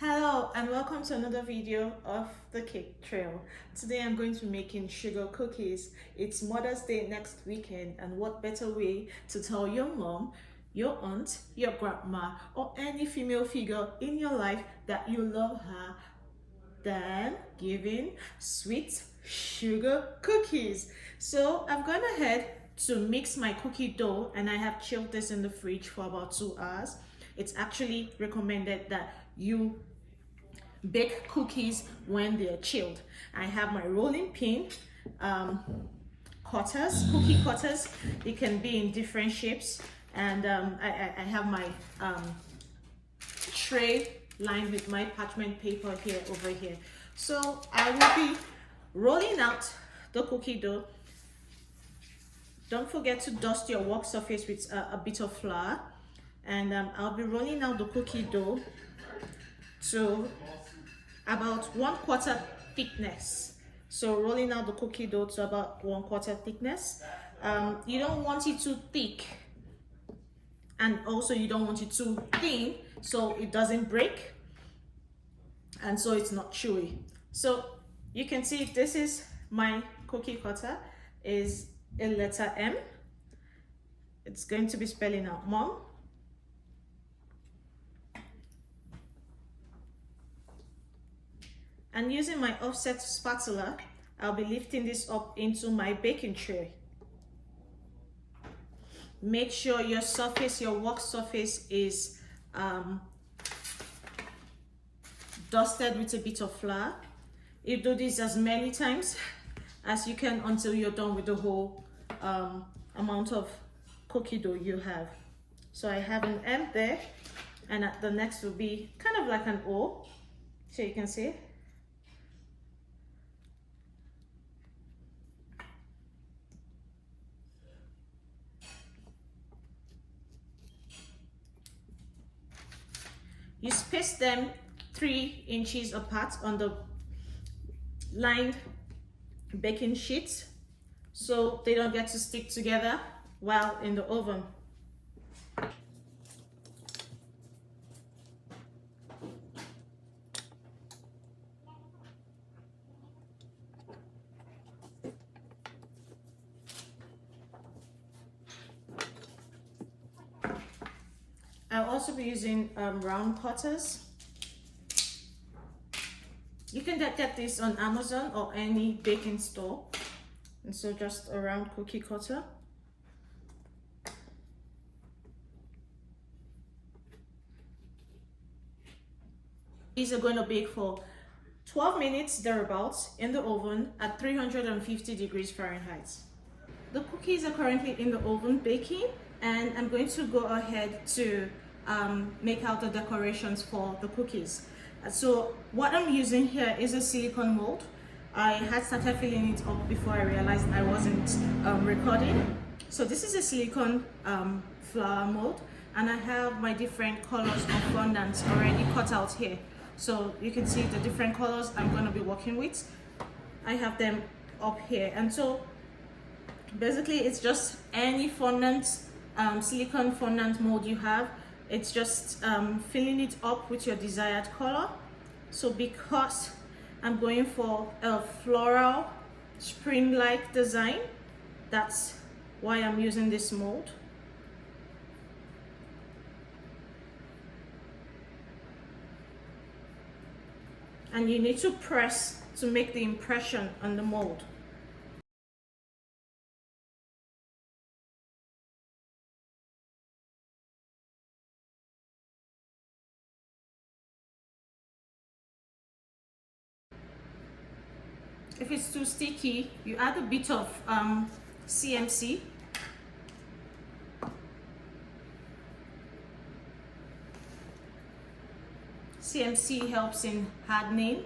Hello and welcome to another video of the Cake Trail. Today I'm going to be making sugar cookies. It's Mother's Day next weekend, and what better way to tell your mom, your aunt, your grandma, or any female figure in your life that you love her than giving sweet sugar cookies. So I've gone ahead to mix my cookie dough, and I have chilled this in the fridge for about 2 hours. It's actually recommended that you bake cookies when they're chilled. I have my rolling pin, cutters, cookie cutters. It can be in different shapes, and I have my tray lined with my parchment paper here over here. So I will be rolling out the cookie dough. Don't forget to dust your work surface with a bit of flour, and I'll be rolling out the cookie dough to about 1/4 thickness. So rolling out the cookie dough to about 1/4 thickness. You don't want it too thick, and also you don't want it too thin so it doesn't break and so it's not chewy. So you can see this is my cookie cutter, is a letter M. It's going to be spelling out mom. And using my offset spatula, I'll be lifting this up into my baking tray. Make sure your surface, your work surface, is dusted with a bit of flour. You do this as many times as you can until you're done with the whole amount of cookie dough you have. So I have an M there, and the next will be kind of like an O, so you can see. You space them 3 inches apart on the lined baking sheet so they don't get to stick together while in the oven. I'll also be using round cutters. You can get this on Amazon or any baking store. And so just a round cookie cutter. These are going to bake for 12 minutes thereabouts in the oven at 350 degrees Fahrenheit. The cookies are currently in the oven baking, and I'm going to go ahead to make out the decorations for the cookies. So what I'm using here is a silicone mold. I had started filling it up before I realized I wasn't recording. So this is a silicone flower mold, and I have my different colors of fondant already cut out here. So you can see the different colors I'm going to be working with. I have them up here, and so basically it's just any fondant, silicone fondant mold you have. It's just filling it up with your desired color. So because I'm going for a floral spring-like design, that's why I'm using this mold. And you need to press to make the impression on the mold. If it's too sticky, you add a bit of CMC. CMC helps in hardening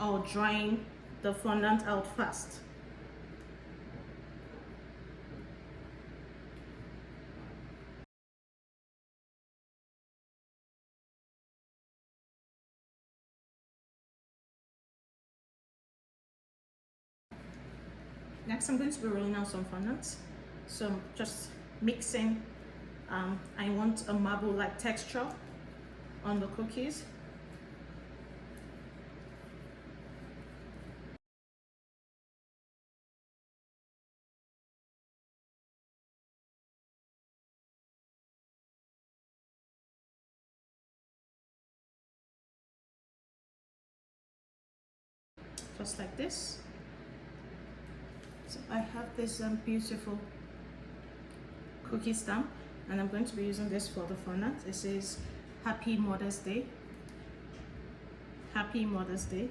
or drying the fondant out fast. Next, I'm going to be rolling out some fondant. So I'm just mixing. I want a marble-like texture on the cookies. just like this. So I have this beautiful cookie stamp, and I'm going to be using this for the fondant. It says Happy Mother's Day. Happy Mother's Day.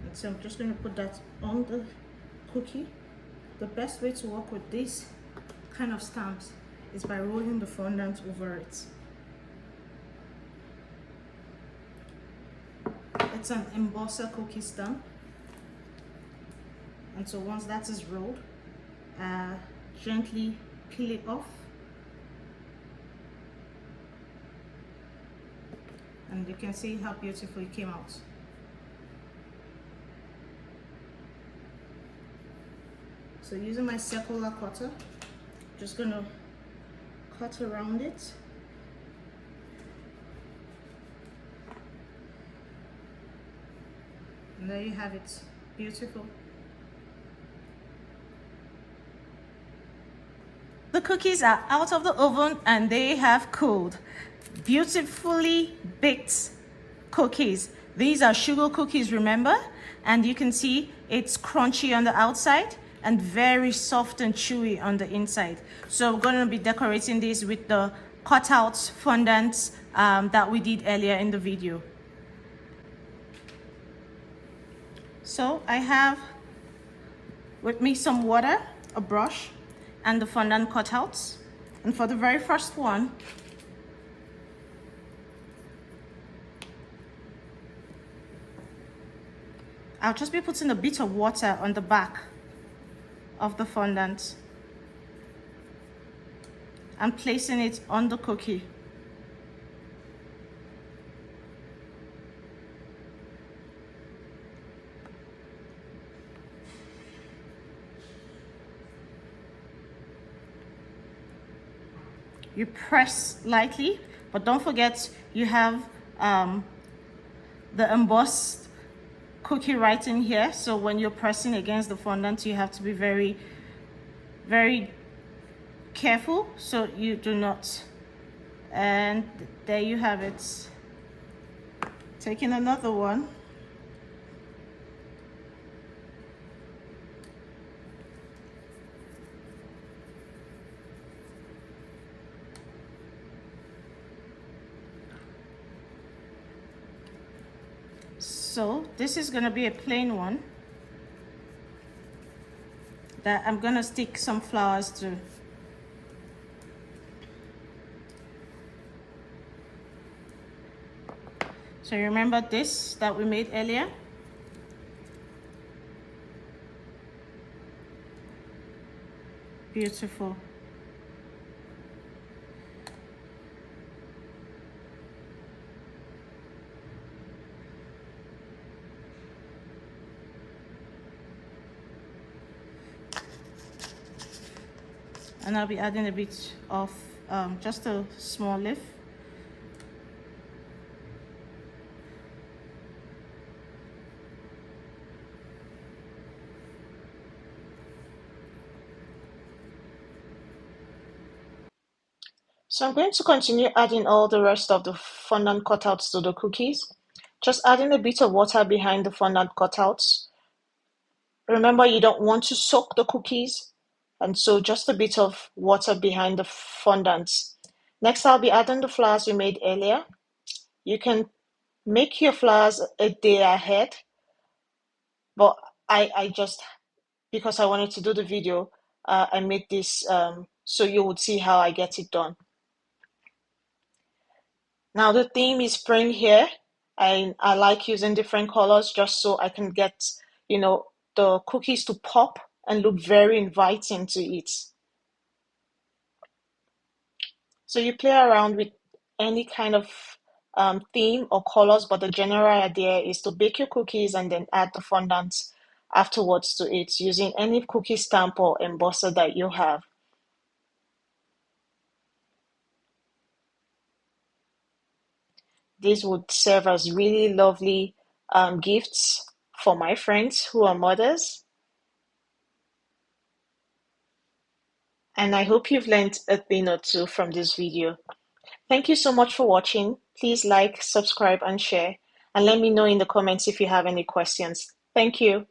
And so I'm just going to put that on the cookie. The best way to work with these kind of stamps is by rolling the fondant over it. It's an embosser cookie stamp, and so once that is rolled, gently peel it off, and you can see how beautiful it came out. So using my circular cutter, just gonna cut around it. And there you have it, beautiful. The cookies are out of the oven and they have cooled. Beautifully baked cookies. These are sugar cookies, remember? And you can see it's crunchy on the outside and very soft and chewy on the inside. So we're going to be decorating these with the cutouts fondants that we did earlier in the video. So I have with me some water, a brush, and the fondant cutouts. And for the very first one, I'll just be putting a bit of water on the back of the fondant and placing it on the cookie. You press lightly, but don't forget you have the embossed cookie right in here, so when you're pressing against the fondant you have to be very, very careful so you do not. And there you have it. Taking another one. So this is going to be a plain one that I'm going to stick some flowers to. So remember this that we made earlier? Beautiful. And I'll be adding a bit of just a small leaf. So I'm going to continue adding all the rest of the fondant cutouts to the cookies. Just adding a bit of water behind the fondant cutouts. Remember, you don't want to soak the cookies, and so just a bit of water behind the fondants. Next, I'll be adding the flowers we made earlier. You can make your flowers a day ahead, but I just, because I wanted to do the video, I made this so you would see how I get it done. Now the theme is spring here. I like using different colors just so I can get, you know, the cookies to pop and look very inviting to eat. So you play around with any kind of theme or colors, but the general idea is to bake your cookies and then add the fondant afterwards to it using any cookie stamp or embosser that you have. These would serve as really lovely gifts for my friends who are mothers. And I hope you've learned a thing or two from this video. Thank you so much for watching. Please like, subscribe, and share. And let me know in the comments if you have any questions. Thank you.